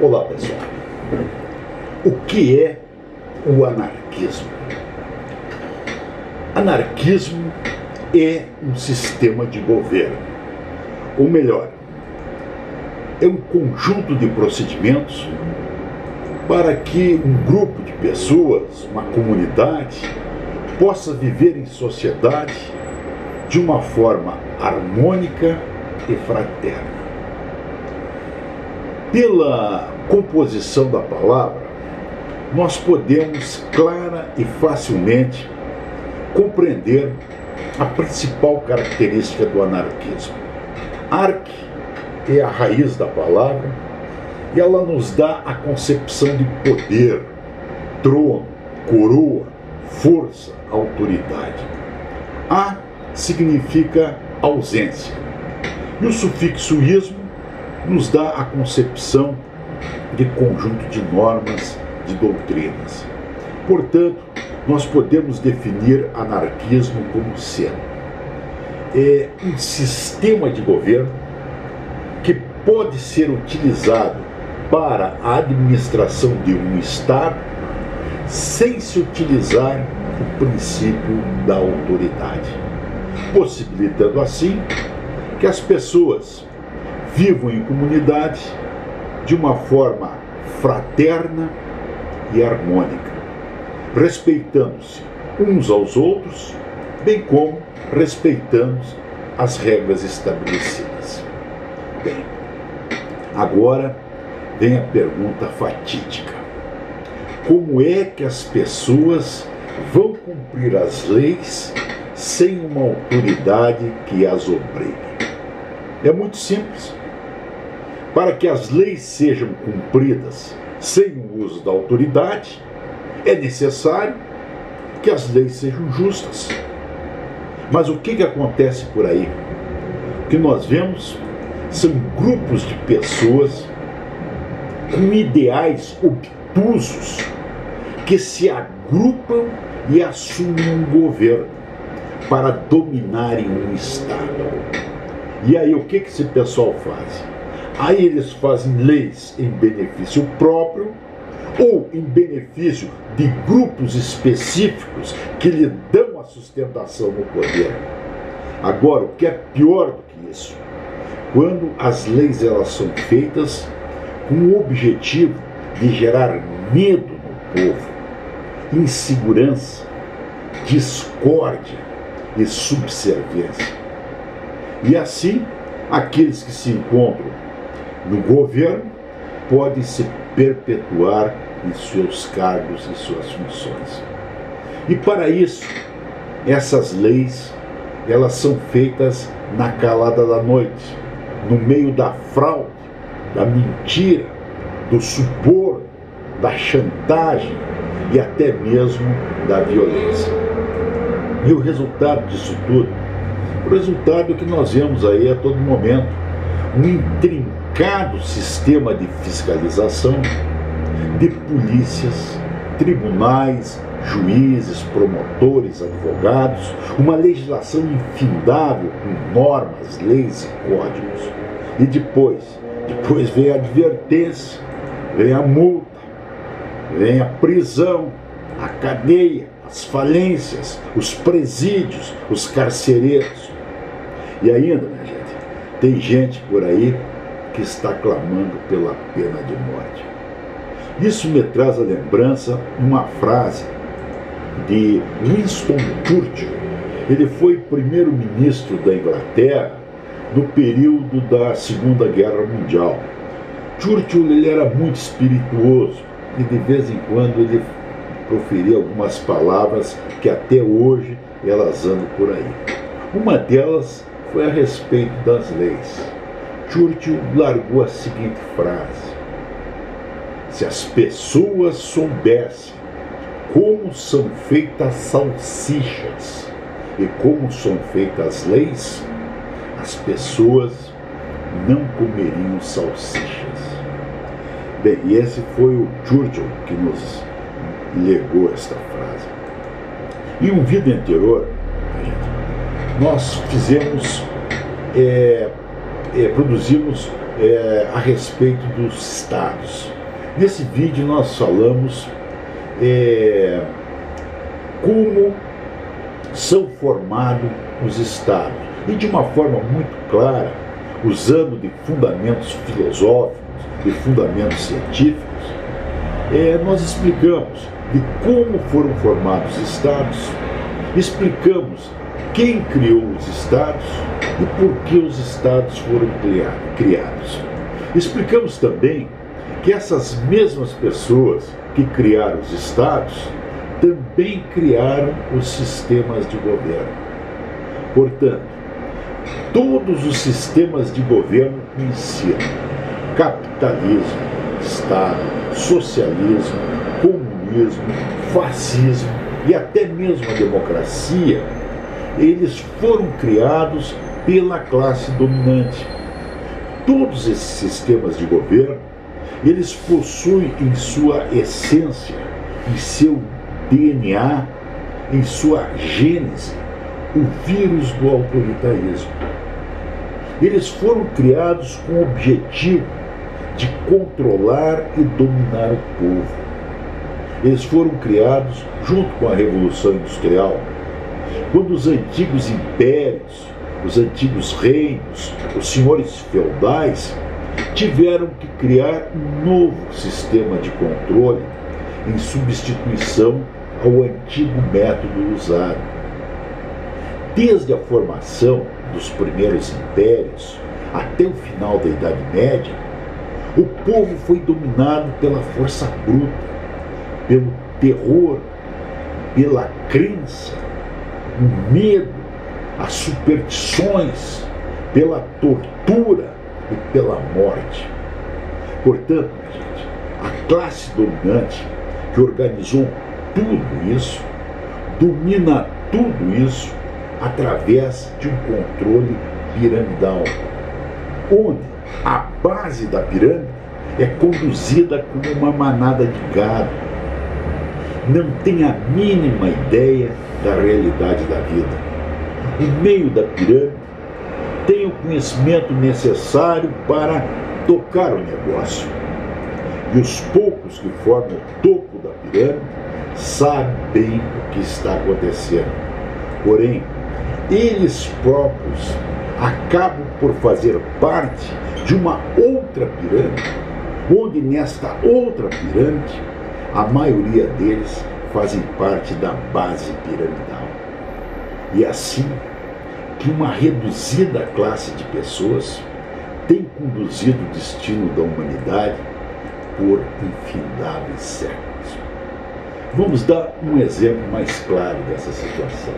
Olá, pessoal. O que é o anarquismo? Anarquismo é um sistema de governo, ou melhor, é um conjunto de procedimentos para que um grupo de pessoas, uma comunidade, possa viver em sociedade de uma forma harmônica e fraterna. Pela composição da palavra, nós podemos clara e facilmente compreender a principal característica do anarquismo. Arque é a raiz da palavra e ela nos dá a concepção de poder, trono, coroa, força, autoridade. A significa ausência e o sufixo ismo nos dá a concepção de conjunto de normas, de doutrinas. Portanto, nós podemos definir anarquismo como sendo um sistema de governo que pode ser utilizado para a administração de um Estado sem se utilizar o princípio da autoridade, possibilitando assim que as pessoas vivam em comunidade de uma forma fraterna e harmônica, respeitando-se uns aos outros, bem como respeitando as regras estabelecidas. Bem, agora vem a pergunta fatídica: como é que as pessoas vão cumprir as leis sem uma autoridade que as obrigue? É muito simples. Para que as leis sejam cumpridas sem o uso da autoridade, é necessário que as leis sejam justas. Mas o que acontece por aí? O que nós vemos são grupos de pessoas com ideais obtusos que se agrupam e assumem um governo para dominarem um Estado. E aí o que esse pessoal faz? Aí eles fazem leis em benefício próprio ou em benefício de grupos específicos que lhe dão a sustentação no poder. Agora, o que é pior do que isso? Quando as leis elas são feitas com o objetivo de gerar medo no povo, insegurança, discórdia e subserviência. E assim, aqueles que se encontram no governo podem se perpetuar em seus cargos e suas funções. E para isso, essas leis, elas são feitas na calada da noite, no meio da fraude, da mentira, do suborno, da chantagem e até mesmo da violência. E o resultado disso tudo? O resultado que nós vemos aí a todo momento, um intrincado sistema de fiscalização, de polícias, tribunais, juízes, promotores, advogados, uma legislação infindável com normas, leis e códigos. E depois vem a advertência, vem a multa, vem a prisão, a cadeia, as falências, os presídios, os carcereiros. E ainda, minha gente, tem gente por aí que está clamando pela pena de morte. Isso me traz a lembrança de uma frase de Winston Churchill. Ele foi primeiro-ministro da Inglaterra no período da Segunda Guerra Mundial. Churchill ele era muito espirituoso e de vez em quando ele proferia algumas palavras que até hoje elas andam por aí. Uma delas foi a respeito das leis. Churchill largou a seguinte frase: se as pessoas soubessem como são feitas salsichas e como são feitas as leis, as pessoas não comeriam salsichas. Bem, e esse foi o Churchill que nos legou esta frase. Em um vídeo anterior, nós produzimos a respeito dos estados. Nesse vídeo nós falamos como são formados os estados, e de uma forma muito clara, usando de fundamentos filosóficos, de fundamentos científicos, nós explicamos de como foram formados os estados, explicamos quem criou os estados e por que os estados foram criados. Explicamos também que essas mesmas pessoas que criaram os estados também criaram os sistemas de governo. Portanto, todos os sistemas de governo coincidem: capitalismo, Estado, socialismo, comunismo, fascismo e até mesmo a democracia, eles foram criados pela classe dominante. Todos esses sistemas de governo, eles possuem em sua essência, em seu DNA, em sua gênese, o vírus do autoritarismo. Eles foram criados com o objetivo de controlar e dominar o povo. Eles foram criados junto com a Revolução Industrial, quando os antigos impérios, os antigos reinos, os senhores feudais tiveram que criar um novo sistema de controle em substituição ao antigo método usado. Desde a formação dos primeiros impérios até o final da Idade Média, o povo foi dominado pela força bruta, pelo terror, pela crença, o medo, as superstições, pela tortura e pela morte. Portanto, gente, a classe dominante que organizou tudo isso, domina tudo isso através de um controle piramidal, onde a base da pirâmide é conduzida como uma manada de gado. Não tem a mínima ideia da realidade da vida. O meio da pirâmide tem o conhecimento necessário para tocar o negócio. E os poucos que formam o topo da pirâmide sabem bem o que está acontecendo. Porém, eles próprios acabam por fazer parte de uma outra pirâmide, onde nesta outra pirâmide a maioria deles fazem parte da base piramidal. E assim que uma reduzida classe de pessoas tem conduzido o destino da humanidade por infindáveis séculos. Vamos dar um exemplo mais claro dessa situação.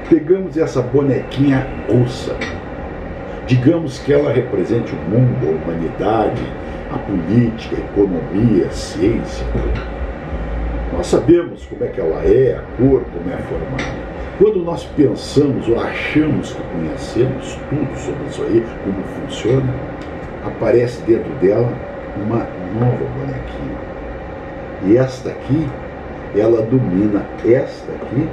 Pegamos essa bonequinha russa. Digamos que ela represente o mundo, a humanidade, a política, a economia, a ciência. Nós sabemos como é que ela é, a cor, como é formada. Quando nós pensamos ou achamos que conhecemos tudo sobre isso aí, como funciona, aparece dentro dela uma nova bonequinha. E esta aqui, ela domina esta aqui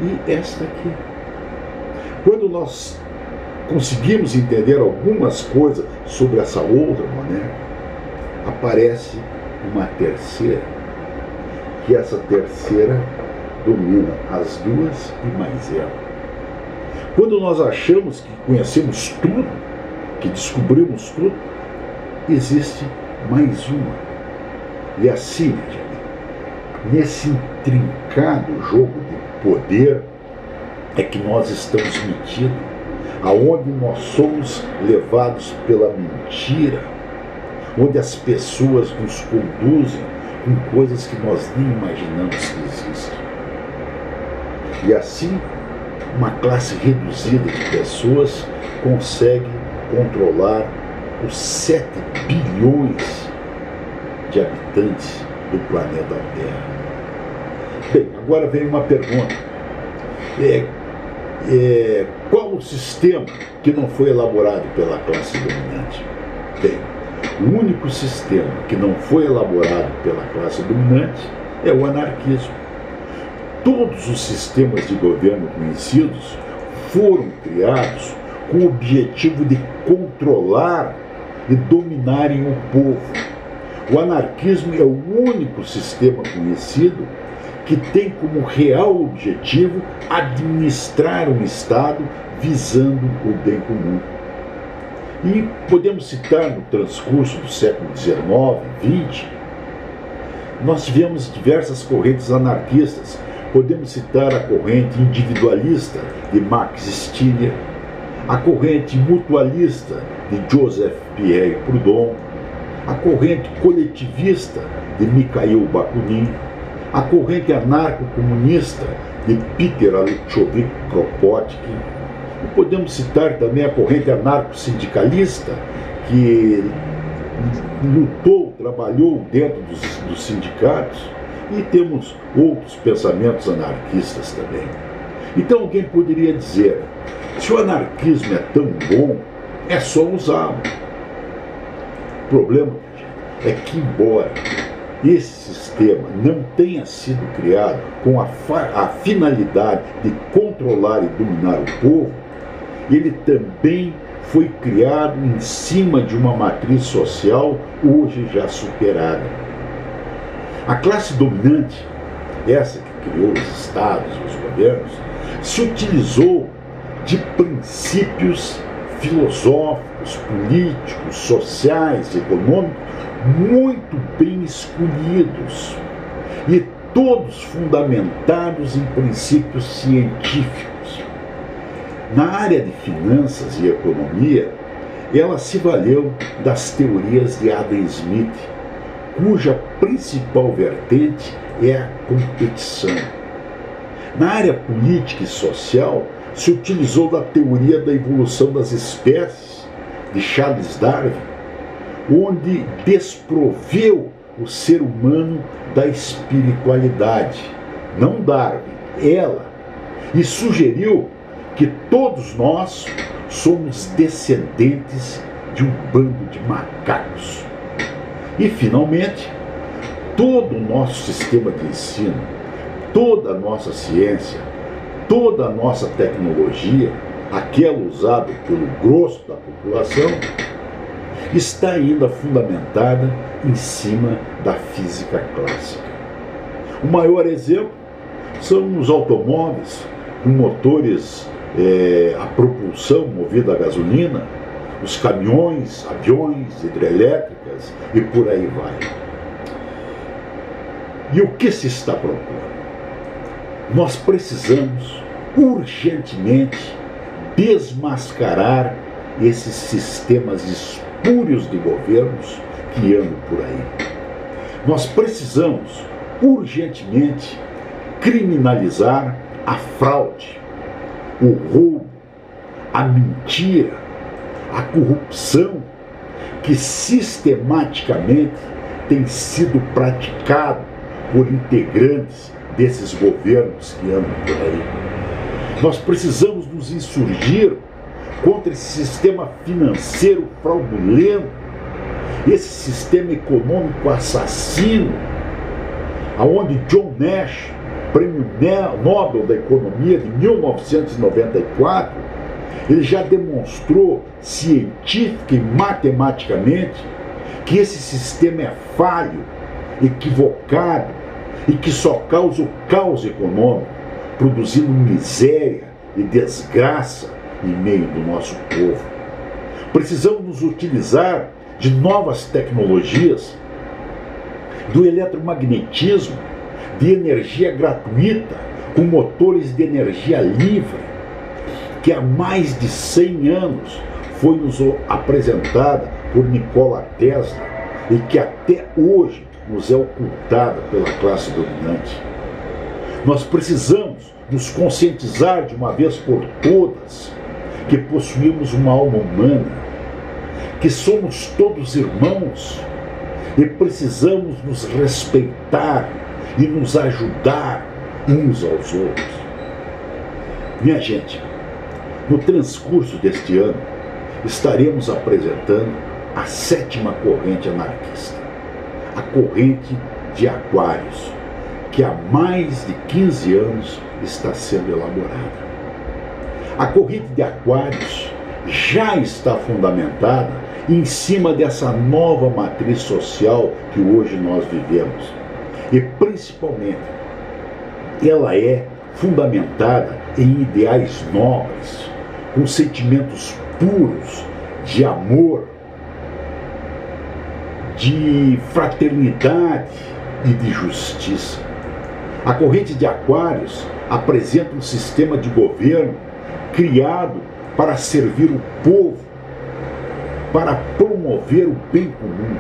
e esta aqui. Quando nós conseguimos entender algumas coisas sobre essa outra boneca, aparece uma terceira, que essa terceira domina as duas e mais ela. Quando nós achamos que conhecemos tudo, que descobrimos tudo, existe mais uma. E assim, nesse intrincado jogo de poder é que nós estamos metidos, aonde nós somos levados pela mentira, onde as pessoas nos conduzem com coisas que nós nem imaginamos que existem. E assim, uma classe reduzida de pessoas consegue controlar os 7 bilhões de habitantes do planeta Terra. Bem, agora vem uma pergunta. Qual o sistema que não foi elaborado pela classe dominante? Bem, o único sistema que não foi elaborado pela classe dominante é o anarquismo. Todos os sistemas de governo conhecidos foram criados com o objetivo de controlar e dominarem o povo. O anarquismo é o único sistema conhecido que tem como real objetivo administrar um Estado visando o bem comum. E podemos citar no transcurso do século XIX, XX, nós tivemos diversas correntes anarquistas. Podemos citar a corrente individualista de Max Stirner, a corrente mutualista de Joseph Pierre Proudhon, a corrente coletivista de Mikhail Bakunin, a corrente anarco-comunista de Peter Alexovich Kropotkin. E podemos citar também a corrente anarco-sindicalista que lutou, trabalhou dentro dos sindicatos, e temos outros pensamentos anarquistas também. Então alguém poderia dizer, se o anarquismo é tão bom, é só usá-lo. O problema é que, embora esse sistema não tenha sido criado com a finalidade de controlar e dominar o povo, ele também foi criado em cima de uma matriz social hoje já superada. A classe dominante, essa que criou os estados, os governos, se utilizou de princípios filosóficos, políticos, sociais, econômicos, muito bem escolhidos e todos fundamentados em princípios científicos. Na área de finanças e economia, ela se valeu das teorias de Adam Smith, cuja principal vertente é a competição. Na área política e social, se utilizou da teoria da evolução das espécies, de Charles Darwin, onde desproveu o ser humano da espiritualidade, não Darwin, ela, e sugeriu que todos nós somos descendentes de um bando de macacos. E, finalmente, todo o nosso sistema de ensino, toda a nossa ciência, toda a nossa tecnologia, aquela usada pelo grosso da população, está ainda fundamentada em cima da física clássica. O maior exemplo são os automóveis com motores a propulsão movida a gasolina, os caminhões, aviões, hidrelétricas e por aí vai. E o que se está propondo? Nós precisamos urgentemente desmascarar esses sistemas espúrios de governos que andam por aí. Nós precisamos urgentemente criminalizar a fraude, o roubo, a mentira, a corrupção que sistematicamente tem sido praticado por integrantes desses governos que andam por aí. Nós precisamos nos insurgir contra esse sistema financeiro fraudulento, esse sistema econômico assassino, aonde John Nash, Prêmio Nobel da Economia de 1994, ele já demonstrou científica e matematicamente que esse sistema é falho, equivocado e que só causa o caos econômico, produzindo miséria e desgraça em meio do nosso povo. Precisamos nos utilizar de novas tecnologias, do eletromagnetismo, de energia gratuita, com motores de energia livre, que há mais de 100 anos foi nos apresentada por Nikola Tesla e que até hoje nos é ocultada pela classe dominante. Nós precisamos nos conscientizar de uma vez por todas que possuímos uma alma humana, que somos todos irmãos e precisamos nos respeitar e nos ajudar uns aos outros. Minha gente, no transcurso deste ano, estaremos apresentando a 7ª corrente anarquista, a corrente de Aquários, que há mais de 15 anos está sendo elaborada. A corrente de Aquários já está fundamentada em cima dessa nova matriz social que hoje nós vivemos. E principalmente, ela é fundamentada em ideais nobres, com sentimentos puros de amor, de fraternidade e de justiça. A corrente de Aquários apresenta um sistema de governo criado para servir o povo, para promover o bem comum.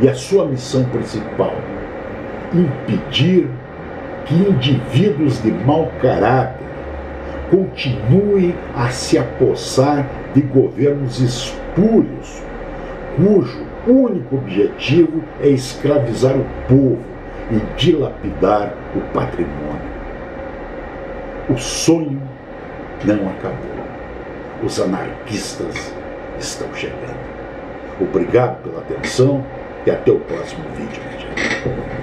E a sua missão principal: impedir que indivíduos de mau caráter continuem a se apossar de governos espúrios, cujo único objetivo é escravizar o povo e dilapidar o patrimônio. O sonho não acabou. Os anarquistas estão chegando. Obrigado pela atenção e até o próximo vídeo, gente.